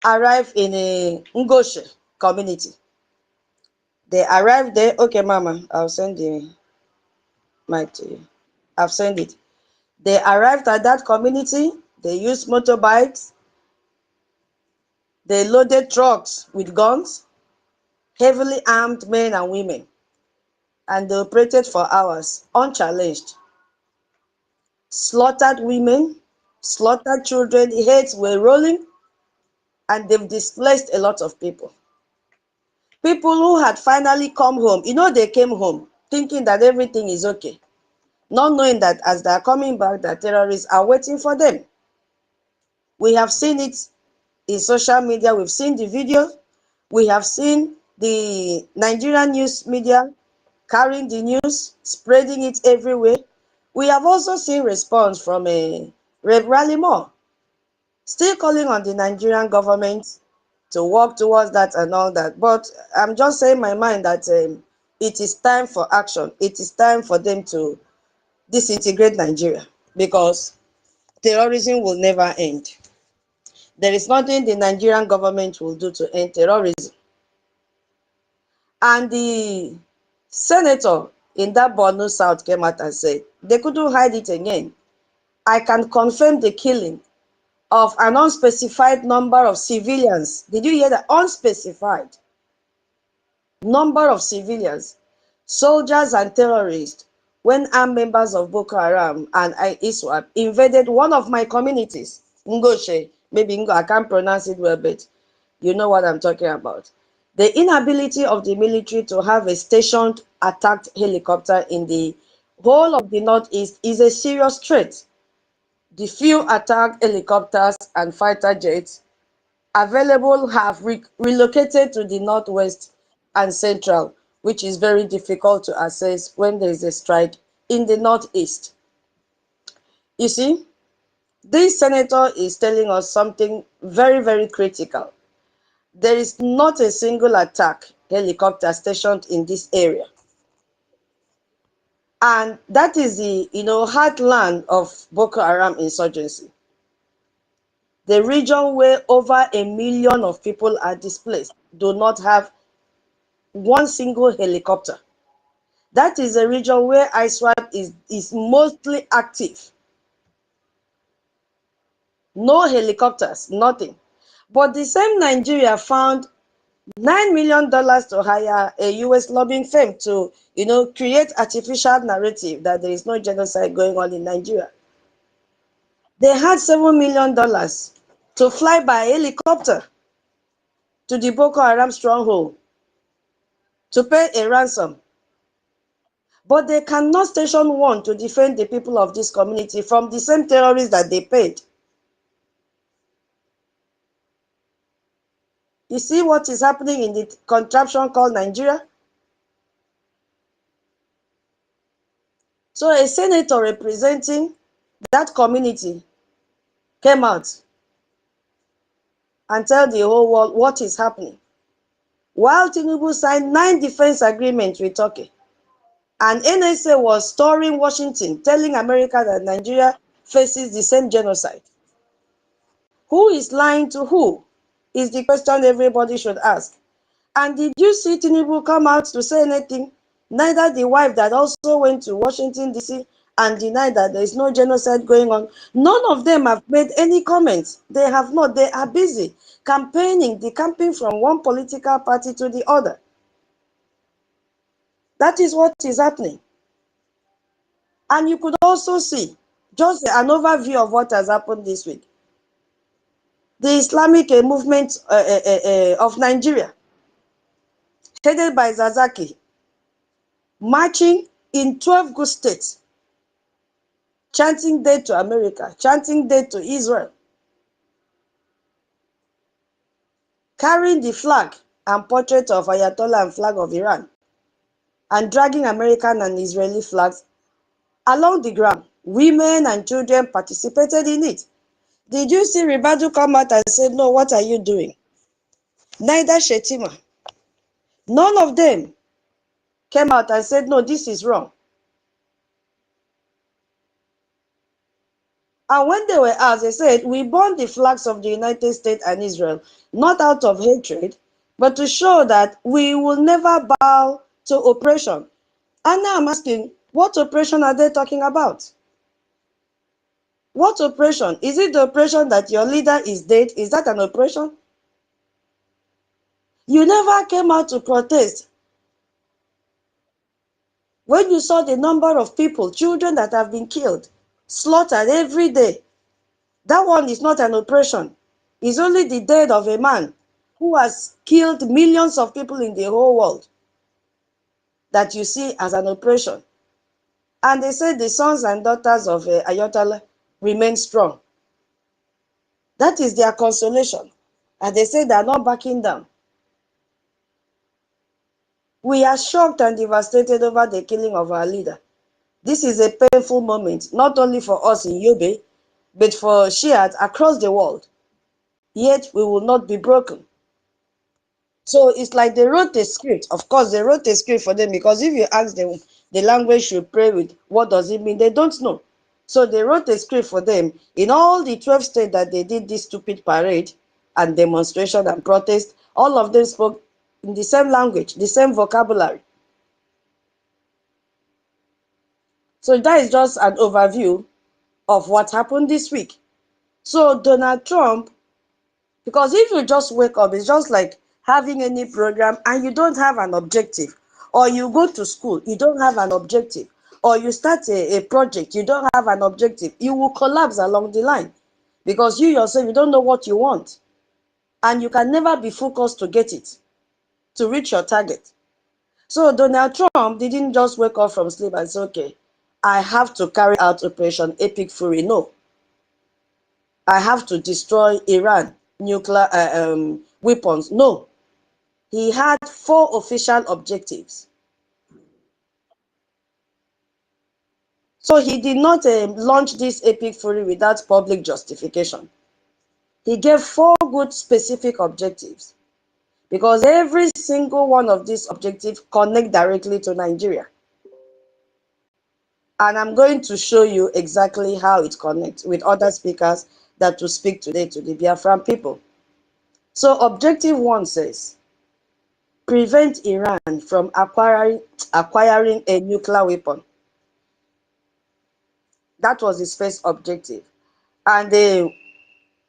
arrived in a Ngoshe community. They arrived there. Okay, Mama, I'll send the mic to you. I've sent it. They arrived at that community. They used motorbikes. They loaded trucks with guns, heavily armed men and women, and they operated for hours unchallenged. Slaughtered women, slaughtered children, heads were rolling, and they've displaced a lot of people. People who had finally come home, they came home thinking that everything is okay, not knowing that as they're coming back, the terrorists are waiting for them. We have seen it in social media, we've seen the video, we have seen the Nigerian news media carrying the news, spreading it everywhere. We have also seen response from Rev. Rally Moore, still calling on the Nigerian government to work towards that and all that. But I'm just saying my mind that it is time for action. It is time for them to disintegrate Nigeria, because terrorism will never end. There is nothing the Nigerian government will do to end terrorism. And the senator in that Borno South came out and said they couldn't hide it again. I can confirm the killing of an unspecified number of civilians. Did you hear that? Unspecified number of civilians, soldiers and terrorists, when armed members of Boko Haram and ISWAP invaded one of my communities, Ngoshe. Maybe I can't pronounce it well, but you know what I'm talking about. The inability of the military to have a stationed attacked helicopter in the whole of the Northeast is a serious threat. The few attack helicopters and fighter jets available have relocated to the Northwest and Central, which is very difficult to access when there is a strike in the Northeast. You see, this senator is telling us something very, very critical. There is not a single attack helicopter stationed in this area. And that is the heartland of Boko Haram insurgency. The region where over 1 million of people are displaced do not have one single helicopter. That is a region where ISWAP is mostly active. No helicopters, nothing. But the same Nigeria found $9 million to hire a US lobbying firm to, create artificial narrative that there is no genocide going on in Nigeria. They had $7 million to fly by helicopter to the Boko Haram stronghold to pay a ransom. But they cannot station one to defend the people of this community from the same terrorists that they paid. You see what is happening in the contraption called Nigeria? So a senator representing that community came out and tell the whole world what is happening. While Tinubu signed 9 defense agreements with Turkey, and NSA was touring Washington, telling America that Nigeria faces the same genocide. Who is lying to who is the question everybody should ask. And did you see Tinubu come out to say anything? Neither the wife that also went to Washington, D.C. and denied that there is no genocide going on. None of them have made any comments. They have not. They are busy campaigning, decamping from one political party to the other. That is what is happening. And you could also see just an overview of what has happened this week. The Islamic movement of Nigeria, headed by Zazaki, marching in 12 good states, chanting death to America, chanting death to Israel, carrying the flag and portrait of Ayatollah and flag of Iran, and dragging American and Israeli flags along the ground. Women and children participated in it. Did you see Ribadu come out and say, no, what are you doing? Neither Shetima. None of them came out and said, no, this is wrong. And when they were asked, they said, we burned the flags of the United States and Israel, not out of hatred, but to show that we will never bow to oppression. And now I'm asking, what oppression are they talking about? What oppression? Is it the oppression that your leader is dead? Is that an oppression? You never came out to protest. When you saw the number of people, children that have been killed, slaughtered every day, that one is not an oppression. It's only the death of a man who has killed millions of people in the whole world that you see as an oppression. And they say the sons and daughters of Ayatollah remain strong. That is their consolation. And they say they are not backing down. We are shocked and devastated over the killing of our leader. This is a painful moment, not only for us in Yobe, but for Shiites across the world. Yet we will not be broken. So it's like they wrote a script. Of course, they wrote a script for them, because if you ask them the language you pray with, what does it mean? They don't know. So they wrote a script for them. In all the 12 states that they did this stupid parade and demonstration and protest, all of them spoke in the same language, the same vocabulary. So that is just an overview of what happened this week. So Donald Trump, because if you just wake up, it's just like having any program and you don't have an objective. Or you go to school, you don't have an objective. Or you start a project, you don't have an objective. You will collapse along the line, because you yourself, you don't know what you want. And you can never be focused to get it, to reach your target. So Donald Trump didn't just wake up from sleep and say, okay, I have to carry out Operation Epic Fury. No, I have to destroy Iran nuclear weapons. No, he had 4 official objectives. So he did not launch this Epic Fury without public justification. He gave 4 good specific objectives, because every single one of these objectives connect directly to Nigeria. And I'm going to show you exactly how it connects with other speakers that will speak today to the Biafran people. So objective 1 says, prevent Iran from acquiring a nuclear weapon. That was his first objective. And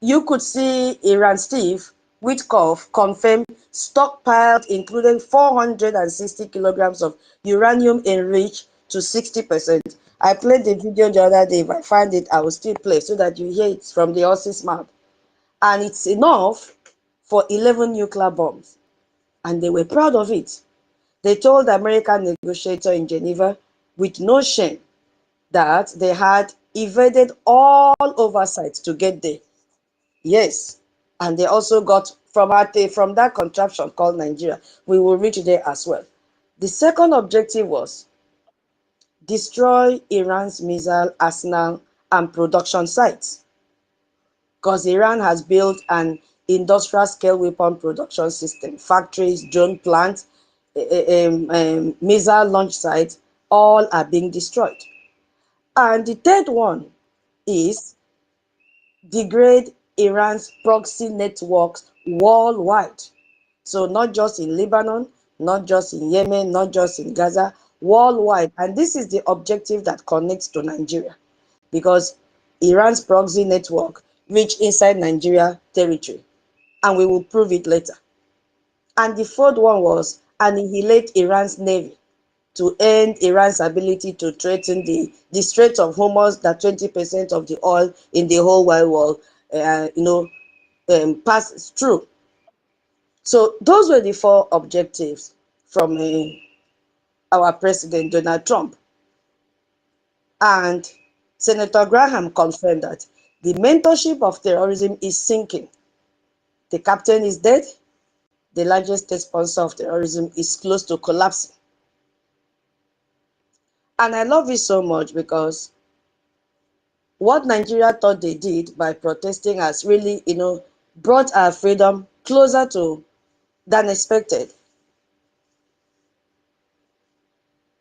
you could see Iran Steve Witkoff confirm stockpiled, including 460 kilograms of uranium enriched to 60%. I played the video the other day. If I find it, I will still play so that you hear it from the horse's mouth. And it's enough for 11 nuclear bombs. And they were proud of it. They told the American negotiator in Geneva with no shame that they had evaded all oversight to get there. Yes. And they also got from that contraption called Nigeria. We will reach there as well. The second objective was destroy Iran's missile arsenal and production sites, because Iran has built an industrial scale weapon production system, factories, drone plants, missile launch sites, all are being destroyed. And the third one is degrade Iran's proxy networks worldwide. So not just in Lebanon, not just in Yemen, not just in Gaza, worldwide. And this is the objective that connects to Nigeria, because Iran's proxy network reach inside Nigeria territory, and we will prove it later. And the fourth one was annihilate Iran's navy to end Iran's ability to threaten the Strait of Hormuz, that 20% of the oil in the whole wide world passes through. So those were the 4 objectives from our president, Donald Trump. And Senator Graham confirmed that the mentorship of terrorism is sinking. The captain is dead. The largest state sponsor of terrorism is close to collapsing. And I love it so much, because what Nigeria thought they did by protesting has really, brought our freedom closer to than expected.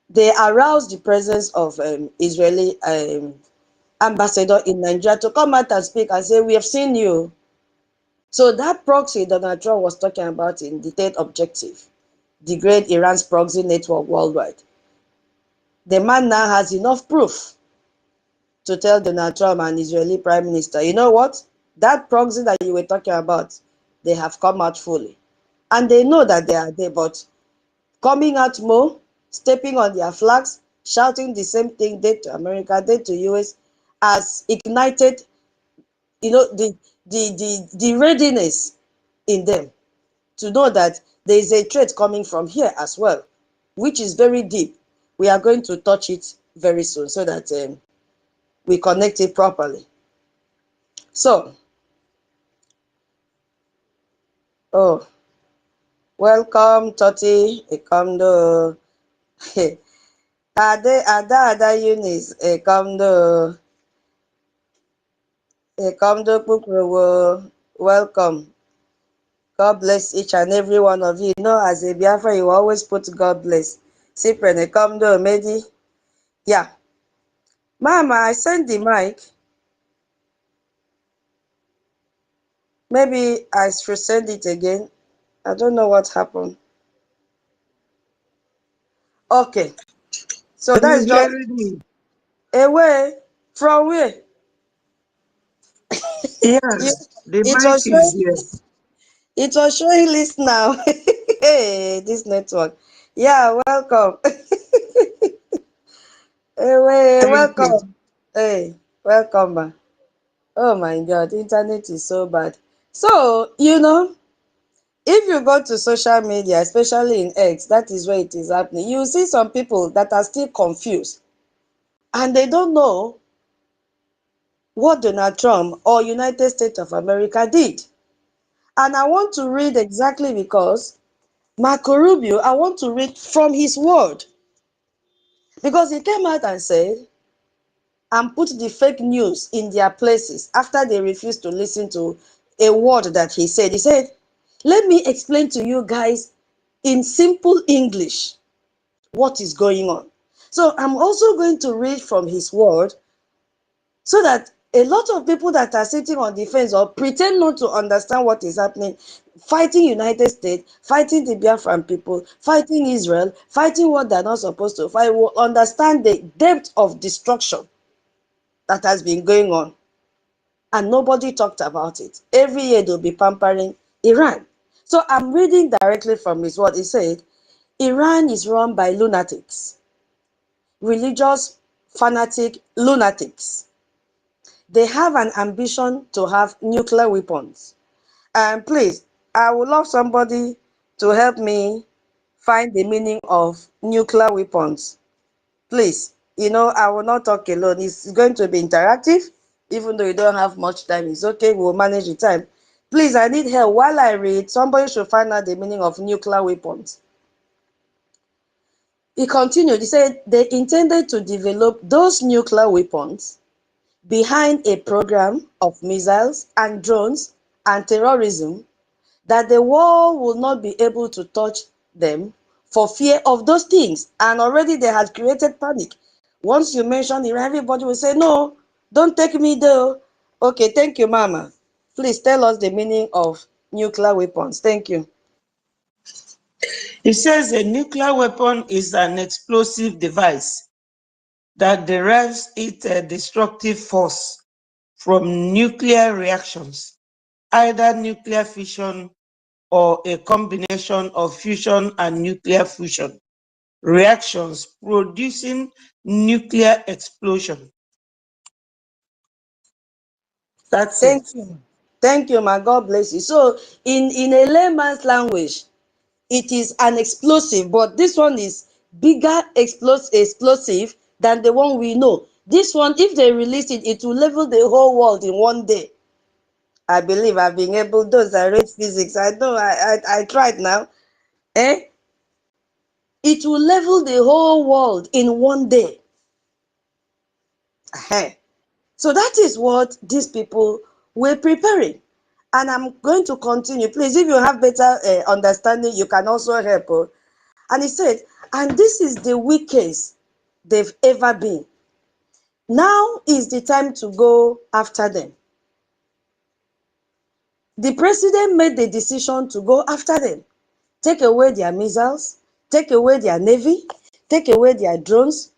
They aroused the presence of Israeli ambassador in Nigeria to come out and speak and say, we have seen you. So that proxy Donald Trump was talking about in the third objective, degrade Iran's proxy network worldwide. The man now has enough proof to tell Donald Trump and Israeli Prime Minister, you know what? That proxy that you were talking about, they have come out fully. And they know that they are there, but coming out more, stepping on their flags, shouting the same thing, they to America, they to US, has ignited, the readiness in them to know that there is a threat coming from here as well, which is very deep. We are going to touch it very soon so that we connect it properly. So, oh, welcome, Toti, Ekamdo, Ada Eunice, Ekamdo, Kukrowo, welcome. God bless each and every one of you. You know, as a Biafra, you always put God bless. Cyprian, Ekamdo, Medi. Yeah. Mama, I sent the mic. Maybe I should send it again. I don't know what happened. Okay. So Can that you is hear just me? away from where? Yes, the It mic was is showing, here. it was showing list now. Hey, this network. Yeah, welcome. Hey, Thank you. welcome. Hey, welcome back. Oh my God, internet is so bad. So, if you go to social media, especially in X, that is where it is happening. You see some people that are still confused and they don't know what Donald Trump or United States of America did. And I want to read exactly because Marco Rubio, I want to read from his word. Because he came out and said, and put the fake news in their places after they refused to listen to a word that he said. He said, let me explain to you guys in simple English what is going on. So I'm also going to read from his word so that a lot of people that are sitting on the fence or pretend not to understand what is happening, fighting United States, fighting the Biafran people, fighting Israel, fighting what they're not supposed to fight, will understand the depth of destruction that has been going on. And nobody talked about it. Every year they'll be pampering Iran. So I'm reading directly from his word. He said, Iran is run by lunatics, religious fanatic lunatics. They have an ambition to have nuclear weapons. And please, I would love somebody to help me find the meaning of nuclear weapons. Please, I will not talk alone. It's going to be interactive, even though you don't have much time. It's okay, we'll manage the time. Please, I need help. While I read, somebody should find out the meaning of nuclear weapons. He continued, he said, they intended to develop those nuclear weapons behind a program of missiles and drones and terrorism that the world will not be able to touch them for fear of those things. And already they had created panic. Once you mention Iran, everybody will say, no, don't take me there. Okay, thank you, Mama. Please tell us the meaning of nuclear weapons. Thank you. It says a nuclear weapon is an explosive device that derives its destructive force from nuclear reactions, either nuclear fission or a combination of fusion and nuclear fusion reactions producing nuclear explosion. That's Thank it. you. Thank you, my God bless you. So, in a layman's language, it is an explosive, but this one is bigger explosive than the one we know. This one, if they release it, it will level the whole world in one day. I believe I've been able, those that read physics, I know I tried now. Eh? It will level the whole world in one day. So that is what these people were preparing. And I'm going to continue. Please, if you have better understanding, you can also help. And he said, and this is the weakest they've ever been. Now is the time to go after them. The president made the decision to go after them. Take away their missiles, take away their navy, take away their drones,